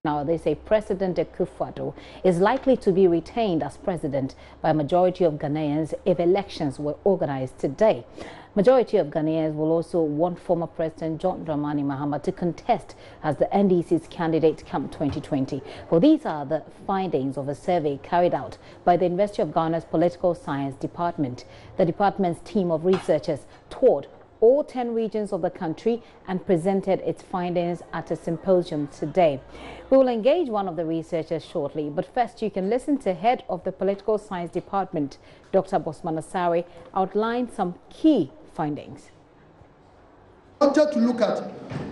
Now, they say President Akufo-Addo is likely to be retained as president by a majority of Ghanaians if elections were organized today. Majority of Ghanaians will also want former President John Dramani Mahama to contest as the NDC's candidate come 2020. Well, these are the findings of a survey carried out by the University of Ghana's Political Science Department. The department's team of researchers toured all 10 regions of the country and presented its findings at a symposium today. We will engage one of the researchers shortly, but first you can listen to head of the Political Science Department, Dr. Bosman Asare, outline some key findings. I wanted to look at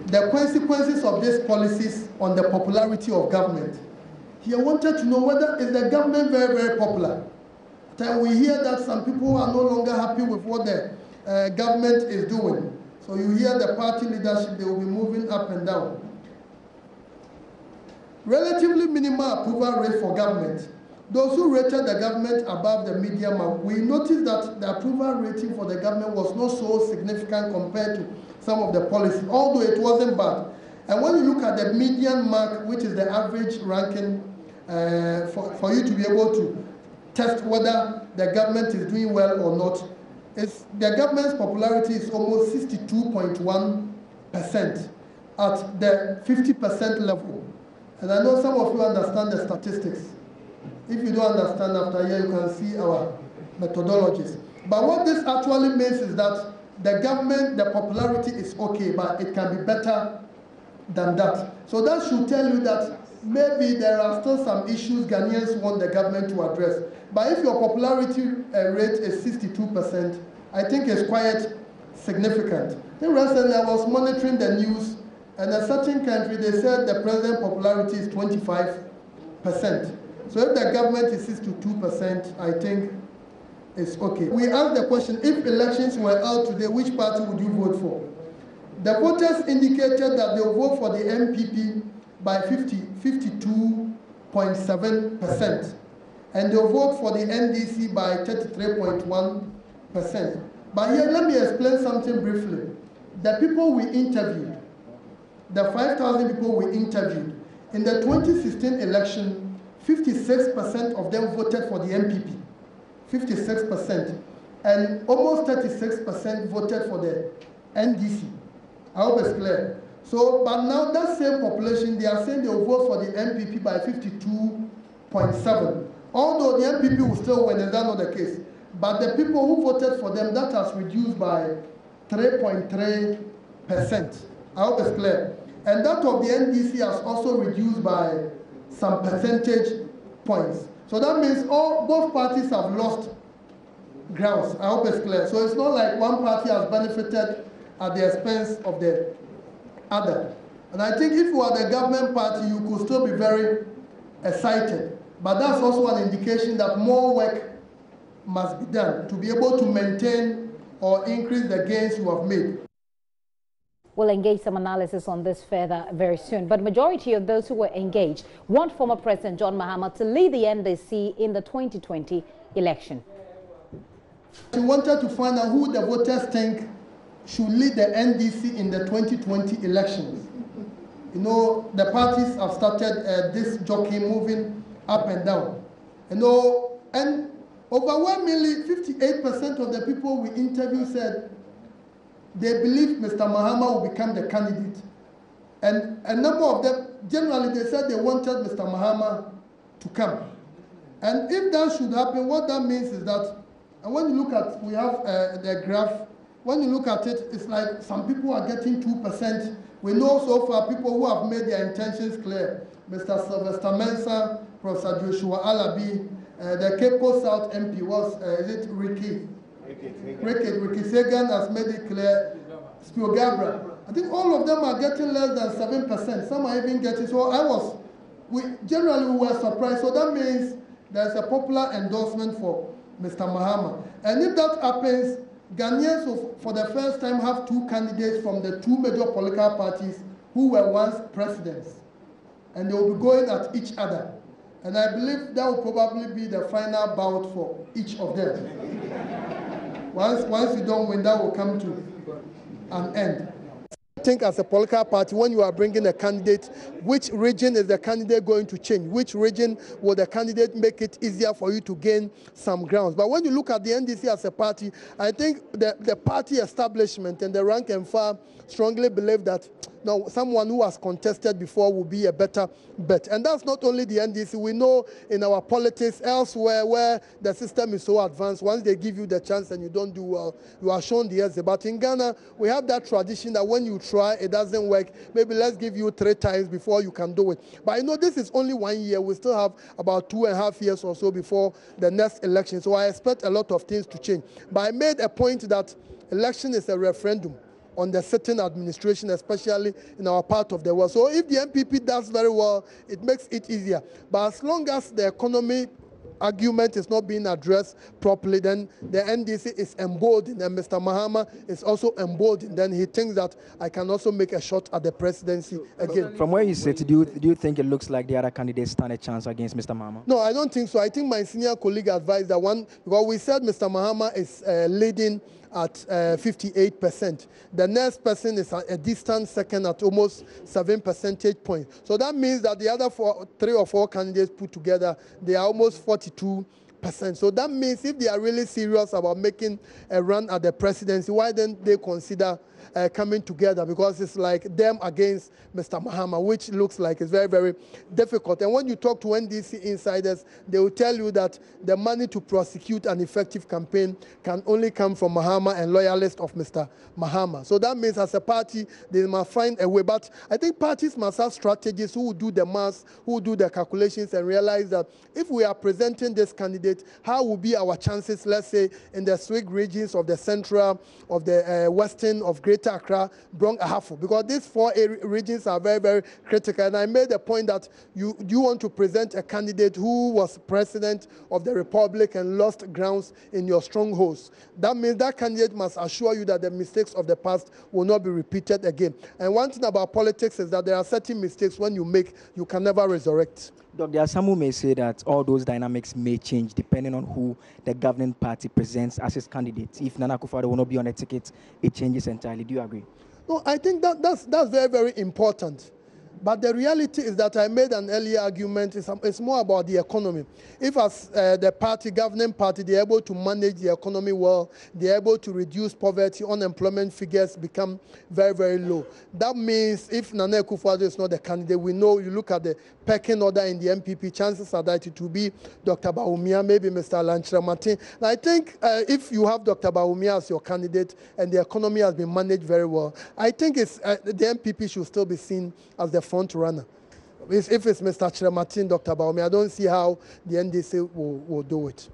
the consequences of these policies on the popularity of government. He wanted to know whether is the government very, very popular. Then we hear that some people are no longer happy with what the government is doing. So you hear the party leadership, they will be moving up and down. Relatively minimal approval rate for government. Those who rated the government above the median mark, we noticed that the approval rating for the government was not so significant compared to some of the policies, although it wasn't bad. And when you look at the median mark, which is the average ranking for you to be able to test whether the government is doing well or not, the government's popularity is almost 62.1% at the 50% level. And I know some of you understand the statistics. If you don't understand after here, you can see our methodologies. But what this actually means is that the government, the popularity is okay, but it can be better than that. So that should tell you that maybe there are still some issues Ghanaians want the government to address. But if your popularity rate is 62%, I think it's quite significant. Then recently I was monitoring the news, and in a certain country they said the president's popularity is 25%. So if the government is 62%, I think it's okay. We asked the question, if elections were held today, which party would you vote for? The voters indicated that they will vote for the MPP by 52.7%, and they'll vote for the NDC by 33.1%. But here, let me explain something briefly. The people we interviewed, the 5,000 people we interviewed, in the 2016 election, 56% of them voted for the MPP, 56%, and almost 36% voted for the NDC. I hope it's clear. So, but now that same population, they are saying they will vote for the MPP by 52.7%. Although the MPP will still win, is that not the case? But the people who voted for them, that has reduced by 3.3%. I hope it's clear. And that of the NDC has also reduced by some percentage points. So that means both parties have lost grounds. I hope it's clear. So it's not like one party has benefited at the expense of the other. And I think if you are the government party, you could still be very excited. But that's also an indication that more work must be done to be able to maintain or increase the gains you have made. We'll engage some analysis on this further very soon. But majority of those who were engaged want former President John Mahama to lead the NDC in the 2020 election. We wanted to find out who the voters think should lead the NDC in the 2020 elections. You know, the parties have started this jockey moving up and down. You know, and overwhelmingly, 58% of the people we interviewed said they believe Mr. Mahama will become the candidate. And a number of them, generally, they said they wanted Mr. Mahama to come. And if that should happen, what that means is that, and when you look at, we have the graph, when you look at it, it's like some people are getting 2%. We know so far people who have made their intentions clear. Mr. Sylvester Mensah, Professor Joshua Alabi, the Cape Coast South MP was, is it Ricky Sagan has made it clear. Spiogabra. I think all of them are getting less than 7%. Some are even getting, so generally we were surprised. So that means there's a popular endorsement for Mr. Mahama. And if that happens, Ghanaians will, for the first time, have two candidates from the two major political parties who were once presidents. And they will be going at each other. And I believe that will probably be the final bout for each of them. Once you don't win, that will come to an end. think as a political party, when you are bringing a candidate, which region is the candidate going to change? Which region will the candidate make it easier for you to gain some grounds? But when you look at the NDC as a party, I think the party establishment and the rank and file strongly believe that someone who has contested before will be a better bet. And that's not only the NDC. We know in our politics elsewhere where the system is so advanced, once they give you the chance and you don't do well, you are shown the exit. But in Ghana, we have that tradition that when you try, it doesn't work. Maybe let's give you 3 times before you can do it. But I know this is only 1 year. We still have about 2.5 years or so before the next election. So I expect a lot of things to change. But I made a point that election is a referendum on the sitting administration, especially in our part of the world. So if the MPP does very well, it makes it easier. But as long as the economy argument is not being addressed properly, then the NDC is emboldened, and Mr. Mahama is also emboldened. Then he thinks that I can also make a shot at the presidency again. From where you sit, do you think it looks like the other candidates stand a chance against Mr. Mahama? No, I don't think so. I think my senior colleague advised that because we said Mr. Mahama is leading at 58%. The next person is a distant second at almost 7 percentage points. So that means that the other 3 or 4 candidates put together, they are almost 42%. So that means if they are really serious about making a run at the presidency, why don't they consider coming together? Because it's like them against Mr. Mahama, which looks like it's very, very difficult. And when you talk to NDC insiders, they will tell you that the money to prosecute an effective campaign can only come from Mahama and loyalists of Mr. Mahama. So that means as a party, they must find a way. But I think parties must have strategies who will do the maths, who will do the calculations and realize that if we are presenting this candidate, how will be our chances, let's say, in the swing regions of the central, of the western, of Greater Accra, Brong Ahafo, because these 4 regions are very, very critical. And I made the point that you want to present a candidate who was president of the republic and lost grounds in your strongholds. That means that candidate must assure you that the mistakes of the past will not be repeated again. And one thing about politics is that there are certain mistakes when you make, you can never resurrect. Doc, there are some who may say that all those dynamics may change depending on who the governing party presents as its candidate. If Nana Akufo-Addo will not be on a ticket, it changes entirely. Do you agree? No, I think that's very, very important. But the reality is that I made an earlier argument, it's more about the economy. If as the governing party, they're able to manage the economy well, they're able to reduce poverty, unemployment figures become very, very low. That means if Nana Akufo-Addo is not the candidate, we know you look at the pecking order in the MPP, chances are that it will be Dr. Bawumia, maybe Mr. Lanchira Martin. And I think if you have Dr. Bawumia as your candidate and the economy has been managed very well, I think the MPP should still be seen as the front runner. If it's Mr. Chiramatin, Dr. Bawumia, I don't see how the NDC will do it.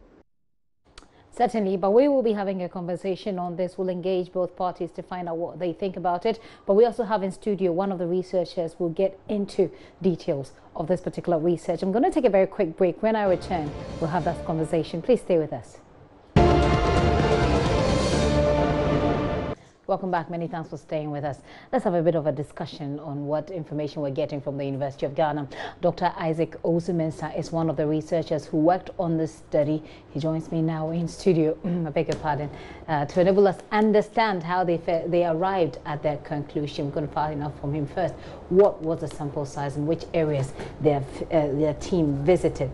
Certainly, but we will be having a conversation on this. We'll engage both parties to find out what they think about it. But we also have in studio one of the researchers who will get into details of this particular research. I'm going to take a very quick break. When I return, we'll have that conversation. Please stay with us. Welcome back. Many thanks for staying with us. Let's have a bit of a discussion on what information we're getting from the University of Ghana. Dr. Isaac Ozumensa is one of the researchers who worked on this study. He joins me now in studio, I beg your pardon, to enable us understand how they arrived at their conclusion. We're going to find out from him first what was the sample size and which areas their team visited.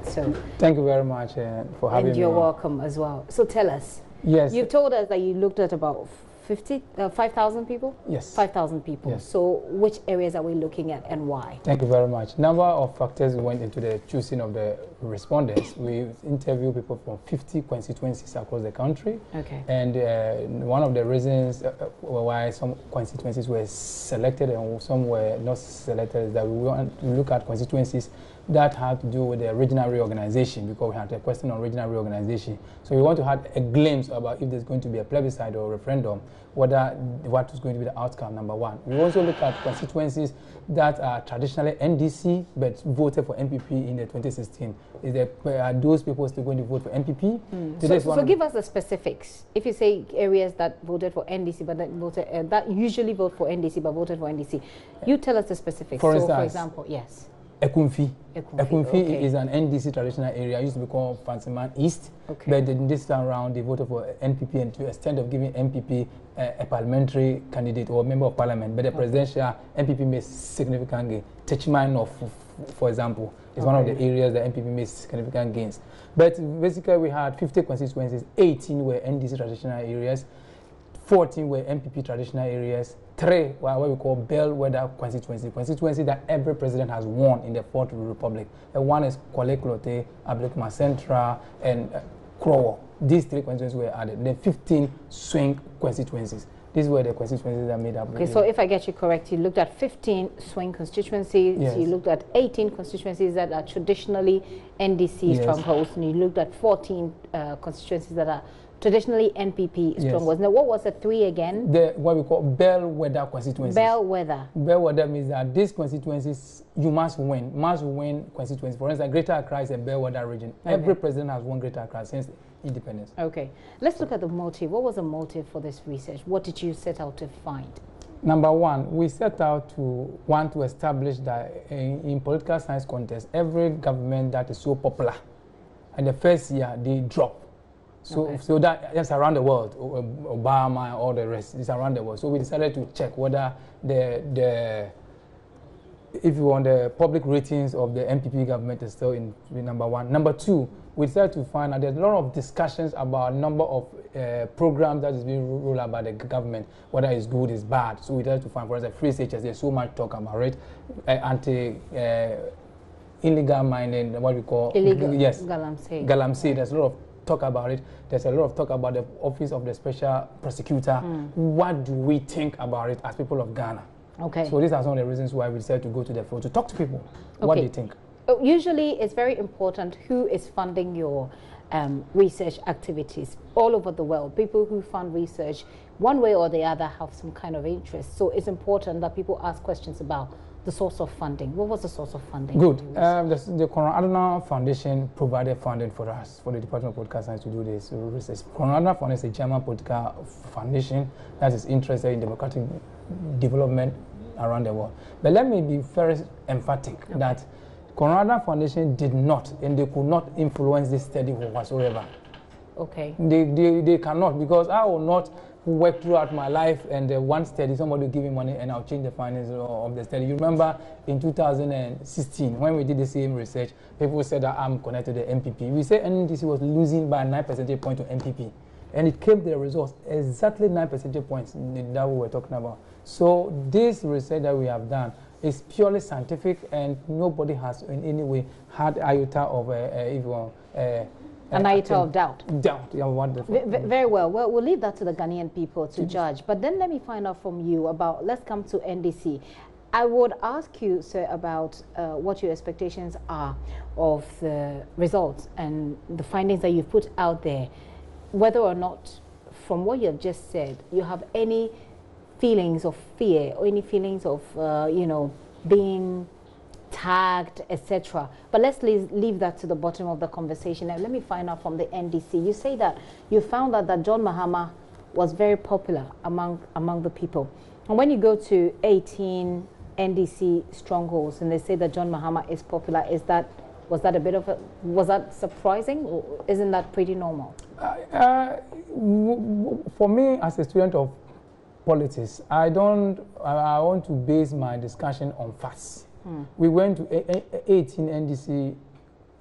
So thank you very much for having me. And you're welcome as well. So tell us. Yes. You've told us that you looked at about 5,000 people? Yes. 5,000 people. Yes. So which areas are we looking at and why? Thank you very much. Number of factors went into the choosing of the respondents. We interviewed people from 50 constituencies across the country. Okay. And one of the reasons why some constituencies were selected and some were not selected is that we want to look at constituencies that had to do with the regional reorganization, because we had a question on regional reorganization. So we want to have a glimpse about if there's going to be a plebiscite or a referendum, what is going to be the outcome, number one. We also look at constituencies that are traditionally NDC but voted for MPP in the 2016. Are those people still going to vote for MPP? So give us the specifics. If you say areas that voted for NDC but that usually vote for NDC but voted for NDC, you tell us the specifics. For instance, for example, yes. Ekumfi. Okay. is an NDC traditional area. It used to be called Fansiman East. Okay. But this time around, they voted for NPP, and to the extent of giving NPP a parliamentary candidate or member of parliament. But the presidential NPP made significant gain. Techman of, for example, is one of the areas that NPP made significant gains. But basically, we had 50 constituencies. 18 were NDC traditional areas. 14 were NPP traditional areas. 3 were what we call bellwether constituency that every president has won in the Fourth Republic. And one is Kwale Klote, Ablekuma Central, and Krowo. These 3 constituencies were added. Then 15 swing constituencies. These were the constituencies that made up. Okay, so if I get you correct, you looked at 15 swing constituencies, yes. You looked at 18 constituencies that are traditionally NDC strongholds, and you looked at 14 constituencies that are traditionally NPP strongholds. Now, what was the 3 again? What we call bellwether constituencies. Bellwether. Bellwether means that these constituencies you must win constituencies. For instance, Greater Accra is a bellwether region. Okay. Every president has won Greater Accra since independence. Okay. Let's look at the motive. What was the motive for this research? What did you set out to find? Number one, we set out to want to establish that in political science contest, every government that is so popular, and the first year they drop. So that's around the world. Obama, all the rest is around the world. So we decided to check whether if you want the public ratings of the NPP government is still in number one. Number two, we decided to find out there's a lot of discussions about a number of programs that is being rolled out by the government, whether it's good, it's bad. So we decided to find, for example, free SHS, there's so much talk about it, illegal mining, what we call Galamsey. There's a lot of talk about it. There's a lot of talk about the Office of the Special Prosecutor. What do we think about it as people of Ghana? Okay. So these are some of the reasons why we decided to go to the field to talk to people. What they think. Usually, it's very important who is funding your research activities all over the world. People who fund research, one way or the other, have some kind of interest. So it's important that people ask questions about the source of funding. What was the source of funding? Good. The Akufo-Addo Foundation provided funding for us, for the Department of Political Science, to do this research. Akufo-Addo Foundation is a German political foundation that is interested in democratic development around the world. But let me be very emphatic that Akufo-Addo Foundation did not, and they could not influence this study whatsoever. Okay. They cannot, because I will not work throughout my life and one study, somebody will give me money and I'll change the findings of the study. You remember in 2016 when we did the same research, people said that I'm connected to the MPP. We said NDC was losing by 9 percentage points to MPP, and it came to the results exactly 9 percentage points that we were talking about. So this research that we have done is purely scientific, and nobody has in any way had iota of an iota of doubt. Yeah, wonderful. Very well. Well, we'll leave that to the Ghanaian people to judge. But then let me find out from you about, let's come to NDC. I would ask you, sir, about what your expectations are of the results and the findings that you've put out there, whether or not, from what you have just said, you have any feelings of fear or any feelings of, being tagged, etc. But let's leave that to the bottom of the conversation. Now, let me find out from the NDC. You say that you found out that John Mahama was very popular among the people. And when you go to 18 NDC strongholds and they say that John Mahama is popular, was that surprising, or isn't that pretty normal? For me, as a student of politics, I want to base my discussion on facts. We went to 18 NDC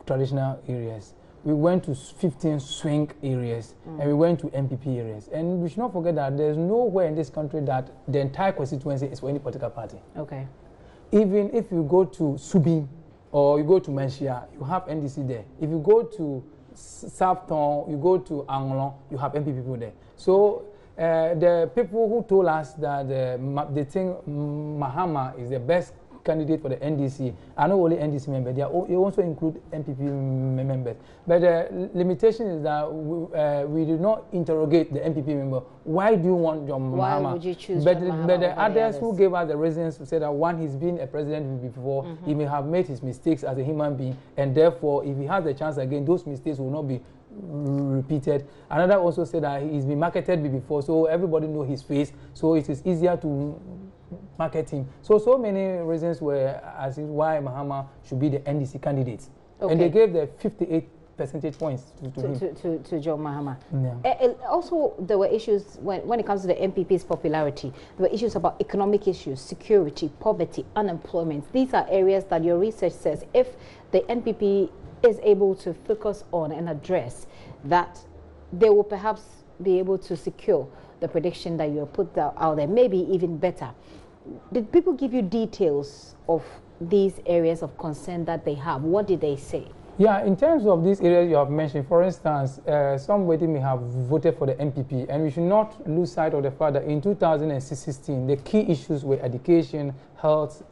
traditional areas. We went to 15 swing areas, and we went to MPP areas. And we should not forget that there's nowhere in this country that the entire constituency is for any political party. Okay. Even if you go to Subim or you go to Menchia, you have NDC there. If you go to Southtown, you go to Anglon, you have MPP people there. So the people who told us that they think Mahama is the best candidate for the NDC are not only NDC members, they also include MPP members. But the limitation is that we do not interrogate the MPP member. Why do you want John Mahama? Why would you choose John Mahama? But the others who gave us the reasons said that one, he's been a president before, he may have made his mistakes as a human being, and therefore, if he has the chance again, those mistakes will not be repeated. Another also said that he's been marketed before, so everybody knows his face, so it is easier to marketing. So many reasons were as in why Mahama should be the NDC candidate. Okay. And they gave the 58 percentage points to John Mahama. Yeah. Also, there were issues when it comes to the MPP's popularity. There were issues about economic issues, security, poverty, unemployment. These are areas that your research says if the NPP is able to focus on and address, that they will perhaps be able to secure the prediction that you have put out there, maybe even better. Did people give you details of these areas of concern that they have? What did they say? Yeah, in terms of these areas you have mentioned, for instance, somebody may have voted for the MPP, and we should not lose sight of the fact that in 2016, the key issues were education, health,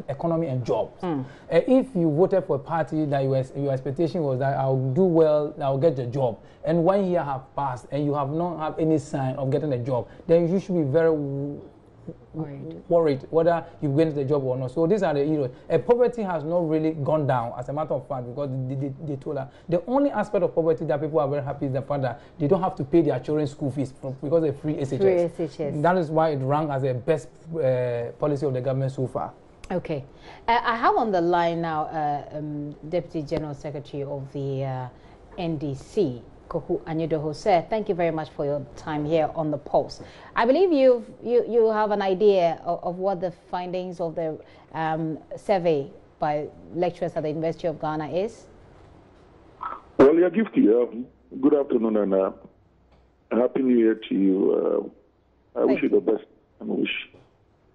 economy, and jobs. If you voted for a party that your expectation was that I'll do well, I'll get the job, and 1 year have passed and you have not had any sign of getting a job, then you should be very worried whether you get the job or not. So these are the issues. Poverty has not really gone down, as a matter of fact, because they told us the only aspect of poverty that people are very happy is the fact that they don't have to pay their children's school fees because they're free SHS. Free SHS. That is why it ranked as the best policy of the government so far. Okay. I have on the line now Deputy General Secretary of the NDC, Akufo-Addo. Sir, thank you very much for your time here on the Pulse. I believe you have an idea of what the findings of the survey by lecturers at the University of Ghana is. Well, yeah, Gifty, good afternoon and happy New Year to you. I wish you the best and wish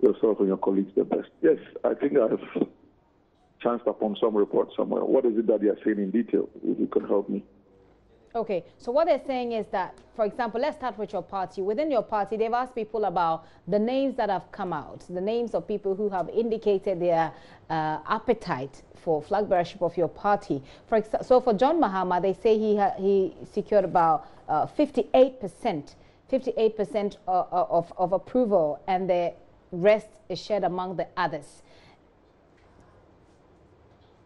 yourself and your colleagues the best. Yes, I think I have chanced upon some report somewhere. What is it that they are saying in detail? If you can help me. Okay, so what they're saying is that, for example, let's start with your party. Within your party, they've asked people about the names that have come out, the names of people who have indicated their appetite for flag bearership of your party. So for John Mahama, they say he secured about 58% of approval, and the rest is shared among the others.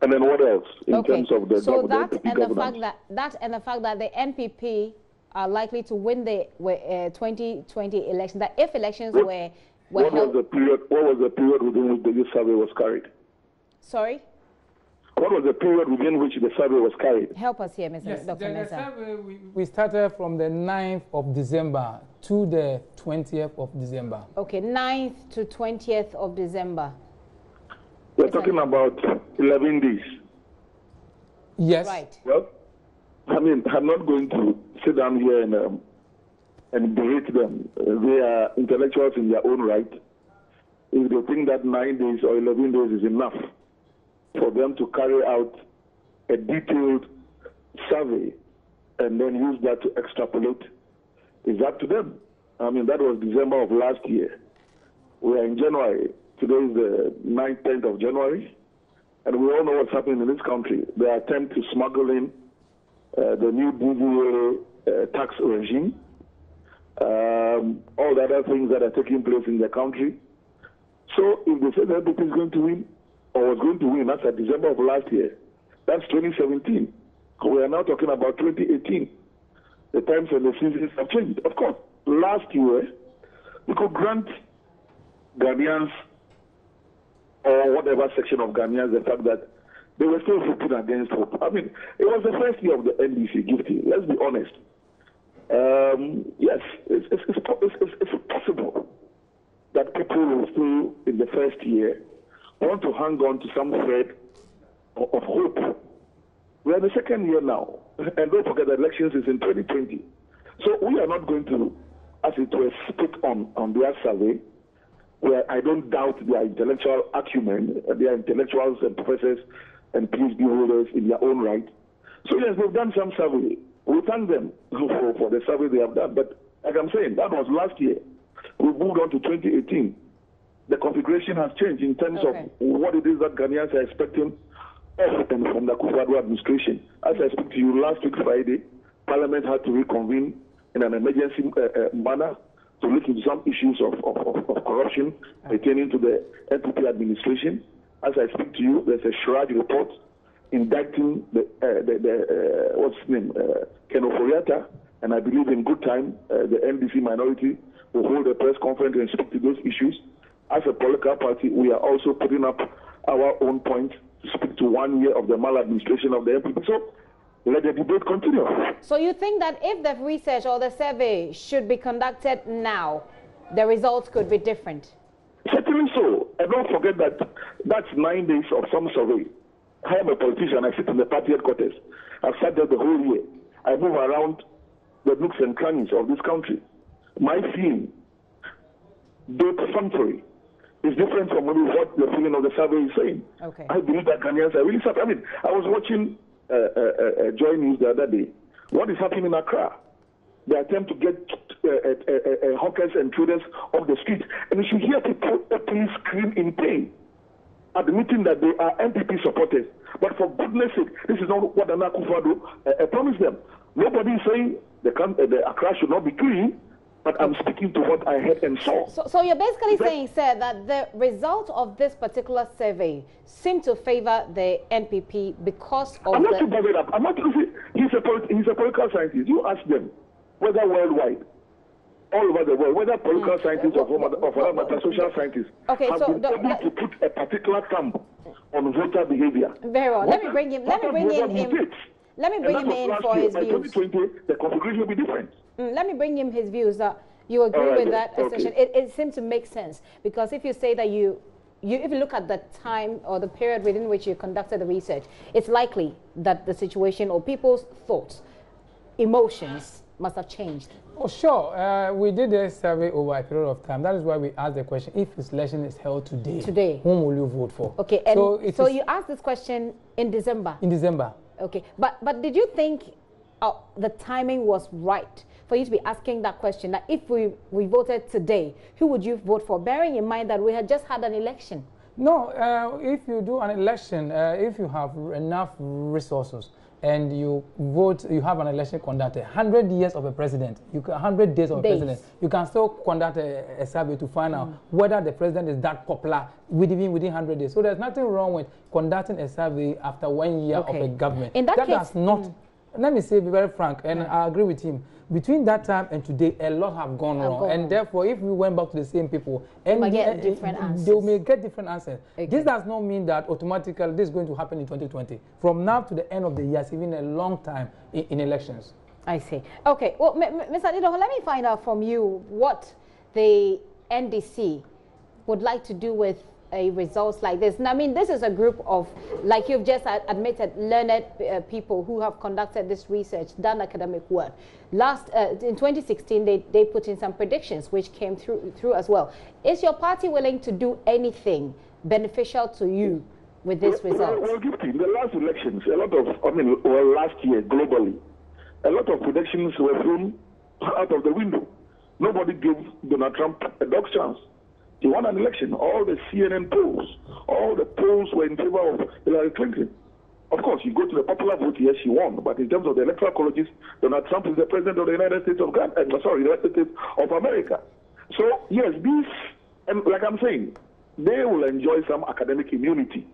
And then what else in terms of the so government? That and the fact that the NPP are likely to win the 2020 election. That if elections were what held, was the period within which the survey was carried? Sorry. What was the period within which the survey was carried? Help us here, Mr. Yes, Dr. the survey we started from the 9th of December to the 20th of December. Okay, 9th to 20th of December. We're talking about 11 days. Yes. Right. Well, I mean, I'm not going to sit down here and berate them. They are intellectuals in their own right. If they think that 9 days or 11 days is enough for them to carry out a detailed survey and then use that to extrapolate, it's up to them. I mean, that was December of last year. We are in January. Today is the 9th, 10th of January, and we all know what's happening in this country. The attempt to smuggle in the new DVA tax regime, all the other things that are taking place in the country. So if they say that NPP is going to win, or was going to win, that's at December of last year, that's 2017. We are now talking about 2018. The times and the seasons have changed. Of course, last year, we could grant Ghanaians or whatever section of Ghanaians the fact that they were still voting against hope. I mean, it was the first year of the NDC, Gifty. Let's be honest. Yes, it's possible that people will still, in the first year, want to hang on to some thread of hope. We are in the second year now, and don't forget the elections is in 2020. So we are not going to, as it were, speak on their survey, where I don't doubt their intellectual acumen. They are intellectuals and professors and PhD holders in their own right. So yes, they've done some survey. We thank them for the survey they have done. But like I'm saying, that was last year. We moved on to 2018. The configuration has changed in terms of what it is that Ghanaians are expecting from the Akufo-Addo administration. As I spoke to you last week Friday, Parliament had to reconvene in an emergency manner to look into some issues of corruption pertaining to the NPP administration. As I speak to you, there's a Shraj report indicting what's his name, Ken Oforiatta, and I believe in good time the NDC minority will hold a press conference and speak to those issues. as a political party, we are also putting up our own point to speak to 1 year of the maladministration of the NPP. So let the debate continue. So you think that if the research or the survey should be conducted now, the results could be different? Certainly so. And don't forget that that's 9 days of some survey. I am a politician. I sit in the party headquarters. I've sat there the whole year. I move around the nooks and crannies of this country. My feeling, though perfunctory, is different from what the feeling of the survey is saying. Okay. I believe that Ghanaians are really suffering. I mean, I was watching JoyNews the other day. What is happening in Accra? They attempt to get hawkers and traders off the street. And you should hear people openly scream in pain, admitting that they are NPP supporters. But for goodness sake, this is not what Akufo-Addo promised them. Nobody is saying the Accra should not be clean, but I'm speaking to what I heard and saw. So you're basically saying, sir, that the result of this particular survey seemed to favor the NPP because of I'm not too bothered up. I'm not too, he's a political scientist. You ask them whether worldwide, all over the world, whether political scientists or other matter, social scientists have been able to put a particular thumb on voter behavior. Very well. Let me bring him in for his views. 2020, the configuration will be different. Let me bring him his views. You agree with that assertion? It seems to make sense, because if you say that if you look at the time or the period within which you conducted the research, it's likely that the situation or people's thoughts, emotions must have changed. Oh, sure. We did a survey over a period of time. That is why we asked the question, if this election is held today, whom will you vote for? Okay, and so you asked this question in December? In December. Okay, but did you think the timing was right for you to be asking that question, that if we voted today, who would you vote for, bearing in mind that we had just had an election? No, if you do an election, if you have enough resources and you vote, you have an election conducted, 100 years of a president, 100 days of a president, you can still conduct a survey to find out whether the president is that popular within 100 days. So there's nothing wrong with conducting a survey after 1 year of a government. In that case, has not, let me say, be very frank, and I agree with him. Between that time and today, a lot have gone wrong. And therefore, if we went back to the same people, and they may get different answers. Okay. This does not mean that automatically this is going to happen in 2020. From now to the end of the year, it's even a long time in elections. I see. Okay. Well, Mr. Addo, let me find out from you what the NDC would like to do with results like this. And I mean, this is a group of, like you've just admitted, learned people who have conducted this research, done academic work. In 2016, they put in some predictions which came through as well. Is your party willing to do anything beneficial to you with this result? Well, in the last elections, last year globally, a lot of predictions were thrown out of the window. Nobody gave Donald Trump a dog's chance. He won an election. All the CNN polls, all the polls were in favor of Hillary Clinton. Of course, you go to the popular vote, yes, she won. But in terms of the electoral colleges, Donald Trump is the president of the United States of United States of America. So, yes, these, and like I'm saying, they will enjoy some academic immunity.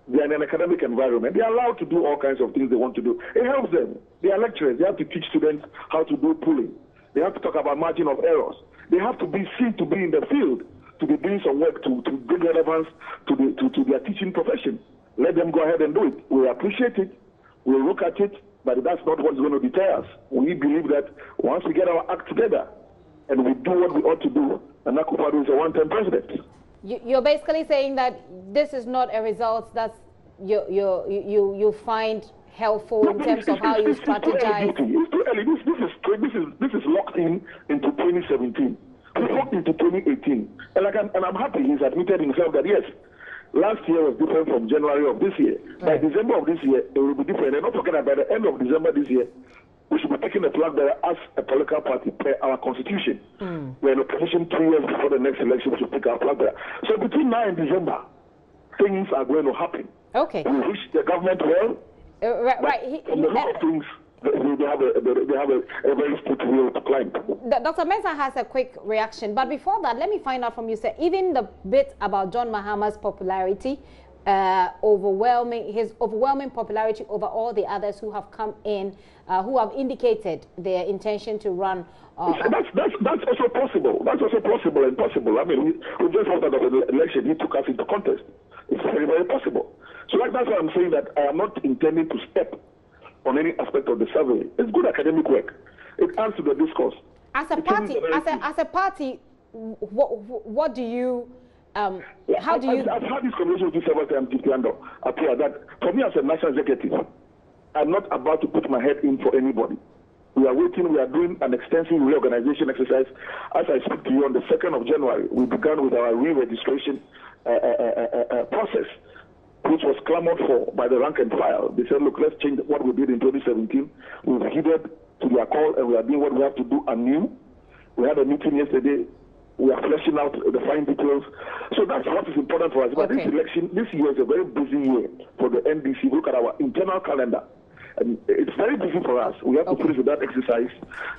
They are in an academic environment. They are allowed to do all kinds of things they want to do. It helps them. They are lecturers. They have to teach students how to do polling. They have to talk about margin of errors. They have to be seen to be in the field, to be doing some work to bring relevance to their teaching profession. Let them go ahead and do it. We appreciate it. We'll look at it, but that's not what's going to deter us. We believe that once we get our act together and we do what we ought to do, and Akufo-Addo is a one-term president. You're basically saying that this is not a result that you find helpful in terms of how you strategize. It's too early. This is locked into 2017. We locked into 2018, and I'm happy he's admitted himself that yes, last year was different from January of this year. Right. By December of this year, it will be different. And not forget that by the end of December this year, we should be taking the flag bearer as a political party per our constitution. We're in a position 2 years before the next election to pick our flag bearer. So between now and December, things are going to happen. Okay. We wish the government well. Right. A lot of things. They have a very steep hill to climb. Dr. Mensah has a quick reaction, but before that, let me find out from you, sir. Even the bit about John Mahama's popularity, his overwhelming popularity over all the others who have come in, who have indicated their intention to run. That's also possible. That's also possible and possible. I mean, we just after the election, he took us into contest. It's very, very possible. So that's why I'm saying that I am not intending to step on any aspect of the survey. It's good academic work. It adds to the discourse. As a party, what do you? How do you? I've had this conversation with you several times, appear that for me as a national executive, I'm not about to put my head in for anybody. We are waiting. We are doing an extensive reorganization exercise. As I speak to you on the 2nd of January, we began with our re-registration process, which was clamored for by the rank and file. They said, look, let's change what we did in 2017. We've heeded to their call, and we are doing what we have to do anew. We had a meeting yesterday. We are fleshing out the fine details. So that's what is important for us. But this election, this year is a very busy year for the NDC. Look at our internal calendar. And it's very busy for us. We have to finish with that exercise,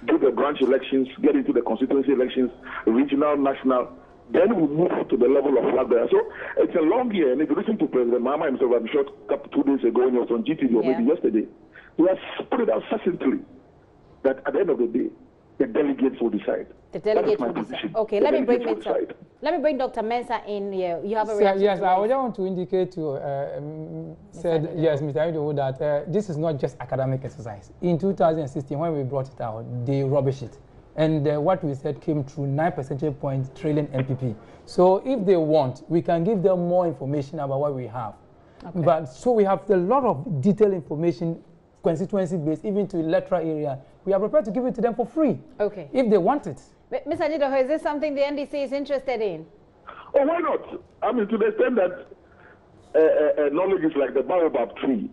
do the branch elections, get into the constituency elections, regional, national. Then we move to the level of flag bearer. So it's a long year. And if you listen to President Mahama himself, I'm sure 2 days ago when he was on GTV or maybe yesterday, he has put it out succinctly that at the end of the day, the delegates will decide. The delegates will decide. Okay, let me bring Dr. Mensah in here. You have a reaction. Yes, I would want to indicate to Mr. Addo, that this is not just academic exercise. In 2016, when we brought it out, they rubbish it. And what we said came through 9 percentage points trailing MPP. So if they want, we can give them more information about what we have. Okay. But so we have a lot of detailed information, constituency-based, even to electoral area. We are prepared to give it to them for free. Okay. If they want it. Mr. Addo, is this something the NDC is interested in? Oh, why not? I mean, to the extent that knowledge is like the baobab tree,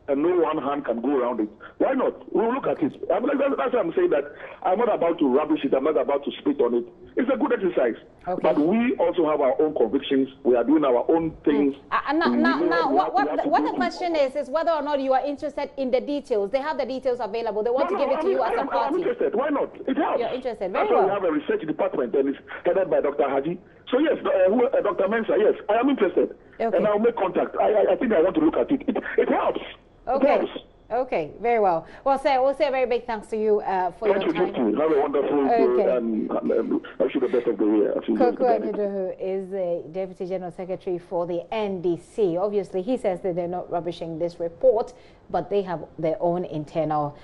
and no one hand can go around it. Why not? We'll look at it. That's why I'm saying that I'm not about to rubbish it. I'm not about to spit on it. It's a good exercise. Okay. But we also have our own convictions. We are doing our own things. Now, what the question is whether or not you are interested in the details. They have the details available. They want to give it to you as a party. I'm interested. Why not? It helps. You're interested. Very well. We have a research department, and it's headed by Dr. Haji. So yes, Dr. Mensah, yes, I am interested. Okay. And I'll make contact. I think I want to look at it. It helps. Okay. Okay, very well. Well, sir, we'll say a very big thanks to you for your time. Thank you. Have a wonderful day, and I wish you the best of the year. Akufo-Addo is the Deputy General Secretary for the NDC. Obviously, he says that they're not rubbishing this report, but they have their own internal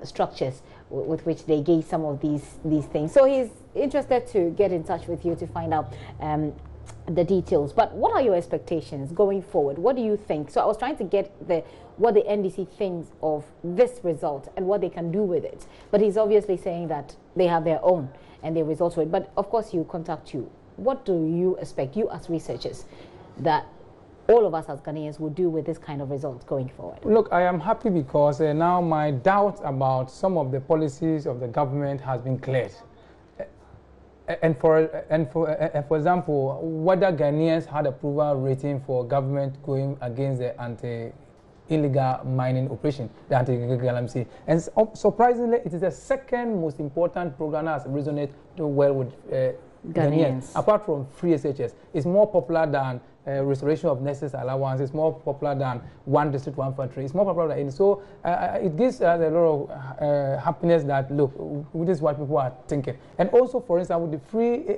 structures with which they gauge some of these things. So he's interested to get in touch with you to find out the details. But what are your expectations going forward? What do you think? So I was trying to get what the NDC thinks of this result and what they can do with it. But he's obviously saying that they have their own and they result to it. But of course, you contact you. What do you expect, you as researchers, that all of us as Ghanaians will do with this kind of results going forward? Look, I am happy because now my doubt about some of the policies of the government has been cleared. And for example, whether Ghanaians had approval rating for government going against the anti-illegal mining operation, the anti-illegal LMC. And surprisingly, it is the second most important program that has resonated well with Ghanaians, apart from free SHS. It's more popular than restoration of necessary allowance. It's more popular than one district, one factory. It's more popular than any. So it gives us a lot of happiness that, look, this is what people are thinking. And also, for instance, with the free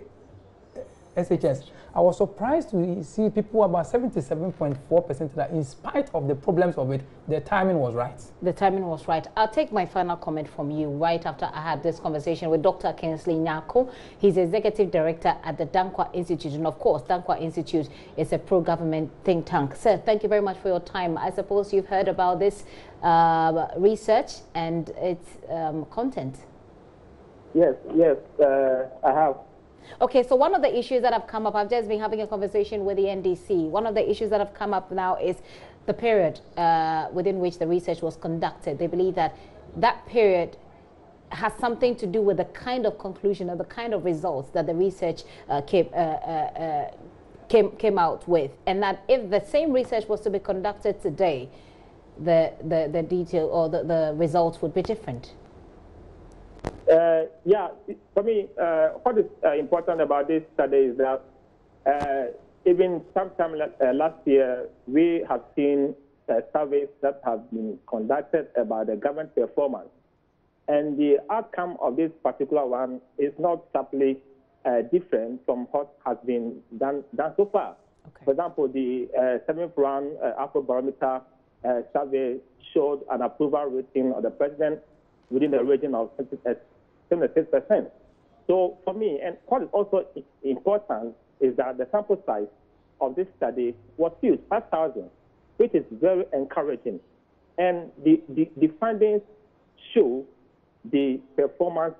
SHS, I was surprised to see people about 77.4% that in spite of the problems of it, the timing was right. The timing was right. I'll take my final comment from you right after I had this conversation with Dr. Kingsley Nyako. He's Executive Director at the Dankwa Institute. And of course, Dankwa Institute is a pro-government think tank. Sir, thank you very much for your time. I suppose you've heard about this research and its content. Yes, I have. Okay, so one of the issues that have come up, I've just been having a conversation with the NDC. One of the issues that have come up now is the period within which the research was conducted. They believe that that period has something to do with the kind of conclusion or the kind of results that the research came out with, and that if the same research was to be conducted today, the detail or the results would be different. Yeah, for me, what is important about this study is that even sometime last year, we have seen surveys that have been conducted about the government performance. And the outcome of this particular one is not subtly different from what has been done so far. Okay. For example, the 7th round Afrobarometer survey showed an approval rating of the president within the region of 76%. So for me, and what is also important is that the sample size of this study was huge, 5,000, which is very encouraging. And the findings show the performance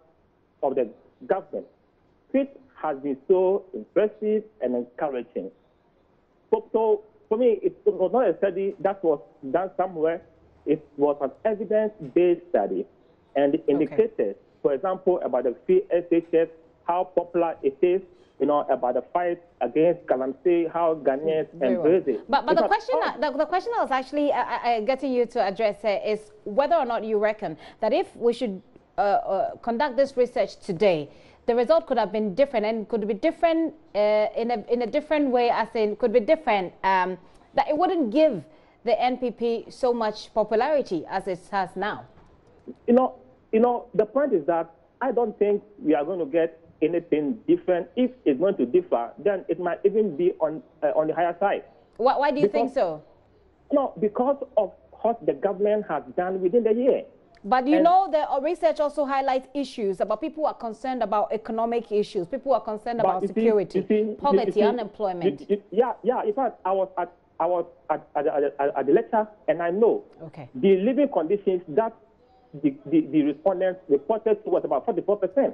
of the government, which has been so impressive and encouraging. So for me, it was not a study that was done somewhere. It was an evidence-based study, and it indicated, for example, about the free SHS, how popular it is, about the fight against Galamsey, how Ghanaians embrace it. But the question I was actually getting you to address is whether or not you reckon that if we should conduct this research today, the result could have been different, and could be different in a different way, as in could be different, that it wouldn't give the NPP so much popularity as it has now. The point is that I don't think we are going to get anything different. If it's going to differ, then it might even be on the higher side. Why do you think so? No, because of what the government has done within the year. But the research also highlights issues about people who are concerned about economic issues, people who are concerned about security, poverty, unemployment. Yeah. In fact, I was at the lecture, and I know the living conditions that the respondents reported to was about 44%.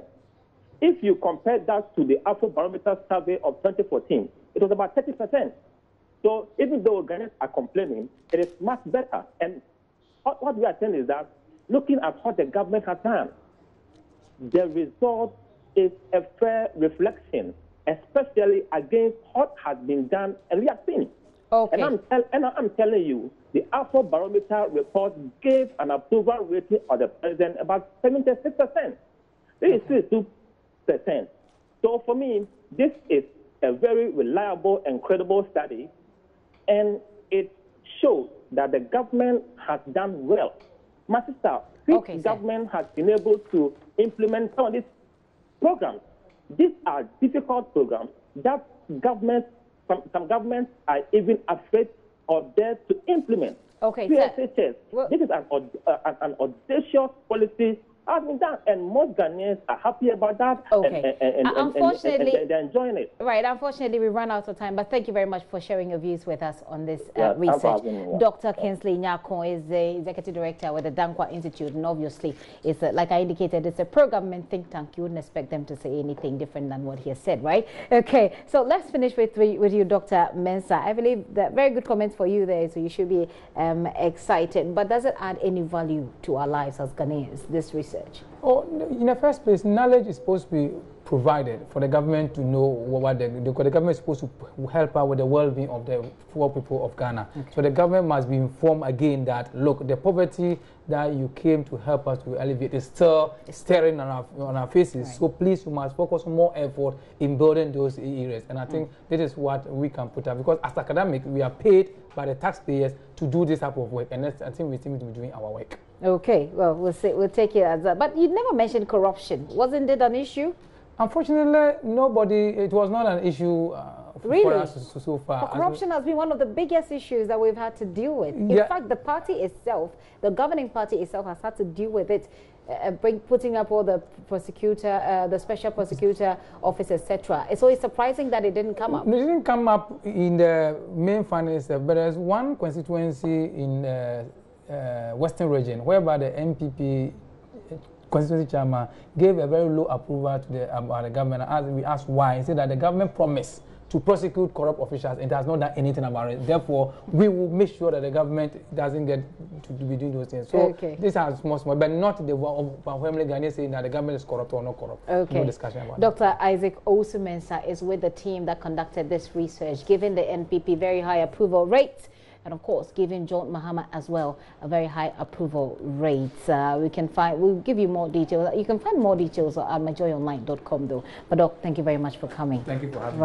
If you compare that to the Afrobarometer survey of 2014, it was about 30%. So even though Ghanaians are complaining, it is much better. And what we are saying is that, looking at what the government has done, the result is a fair reflection, especially against what has been done and we have seen. Okay. And I'm telling you, the Afrobarometer report gave an approval rating of the president about 76%. This is 62%. So for me, this is a very reliable and credible study, and it shows that the government has done well. My sister, which government has been able to implement some of these programs? These are difficult programs that some governments are even afraid or dare to implement. Okay, this is an audacious policy has been done, and most Ghanaians are happy about that. Okay. Unfortunately, and they're enjoying it. Right. Unfortunately, we run out of time, but thank you very much for sharing your views with us on this research. No Dr. Kingsley Nyakon is the Executive Director with the Dankwa Institute, and obviously, it's like I indicated, it's a pro-government think tank. You wouldn't expect them to say anything different than what he has said, right? Okay. So let's finish with you, Dr. Mensah. I believe that very good comments for you there, so you should be excited. But does it add any value to our lives as Ghanaians, this research? Oh, in the first place, knowledge is supposed to be provided for the government to know what the government is supposed to help out with the well-being of the poor people of Ghana. Okay. So the government must be informed again that, look, the poverty that you came to help us to alleviate is still staring on our faces. Right. So please, we must focus more effort in building those areas. And I think this is what we can put up, because as academics, we are paid by the taxpayers to do this type of work. And I think we seem to be doing our work. Okay, well, we'll take it as that. But you never mentioned corruption. Wasn't it an issue? Unfortunately, it was not an issue for us so far. But corruption has been one of the biggest issues that we've had to deal with. In fact, the party itself, the governing party itself, has had to deal with it, putting up all the prosecutor, the special prosecutor office, etc. So it's surprising that it didn't come up. It didn't come up in the main finance, but there's one constituency in Western region whereby the MPP constituency chairman gave a very low approval to the government. As we asked why, he said that the government promised to prosecute corrupt officials and has not done anything about it. Therefore, we will make sure that the government doesn't get to be doing those things. So this has small, but not the family Ghanaians saying that the government is corrupt or not corrupt. Okay. No discussion about Dr. that. Isaac Osu-Mensah is with the team that conducted this research, giving the NPP very high approval rates. And of course, giving John Mahama as well a very high approval rate. We'll give you more details. You can find more details at myjoyonline.com though. But Doc, thank you very much for coming. Thank you for having me.